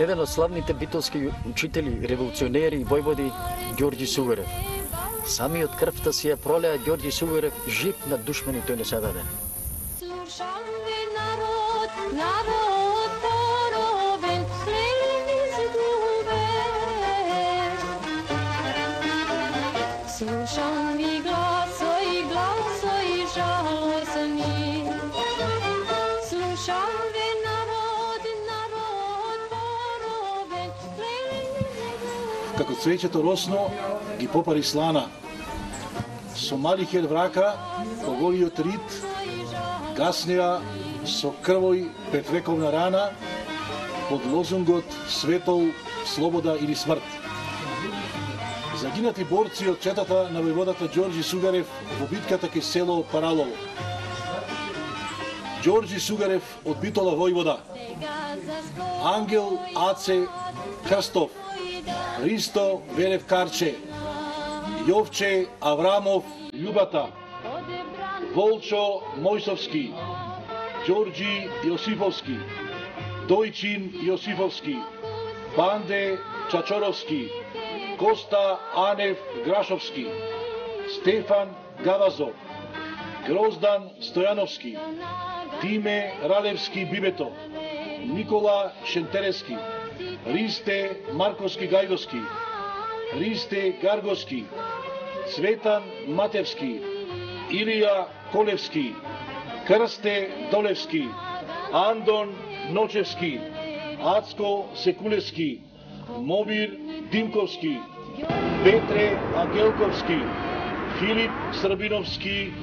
еден од славните битолски учители, револуционери и војводи Ѓорѓи Суворев. Сами од крвта си ја пролеа Ѓорѓи Суворев, жив на душмани тој не се даде. Slušam vi glasovi žalosni, slušam vi narod poroben. Како цвеќето росно ги попари слана. Со мали хер врака, по голиот рит, гаснеа со крвој петвековна рана под лозунгот Светол, слобода или смрт. Загинати борци од четата на војводата Ѓорѓи Сугарев во битката кај село Паралово. Ѓорѓи Сугарев од Битола војвода, Ангел Аце Крстов, Ристо Велев Карче, Јовче Аврамов Љубата, Волчо Мојсовски, Ѓорѓи Јосифовски, Дојчин Јосифовски, Банде Чачоровски, Коста Анев Грашовски, Стефан Гавазов, Гроздан Стојановски, Тиме Ралевски Бибето, Никола Шентерески, Ристе Марковски Гајдоски, Ристе Гаргоски, Цветан Матевски, Илија Колевски, Крсте Долевски, Андон Ночевски, Ацко Секулевски, Мобир Димковски, Петре Ангелковски, Филип Србиновски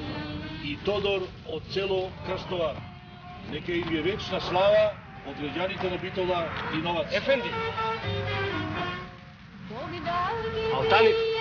и Тодор од село Крстовар. Нека им е вечна слава од граѓаните на Битола и Новац. Ефенди! Алталив!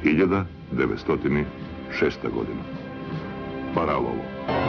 Hiljada 906. godina. Paralovo.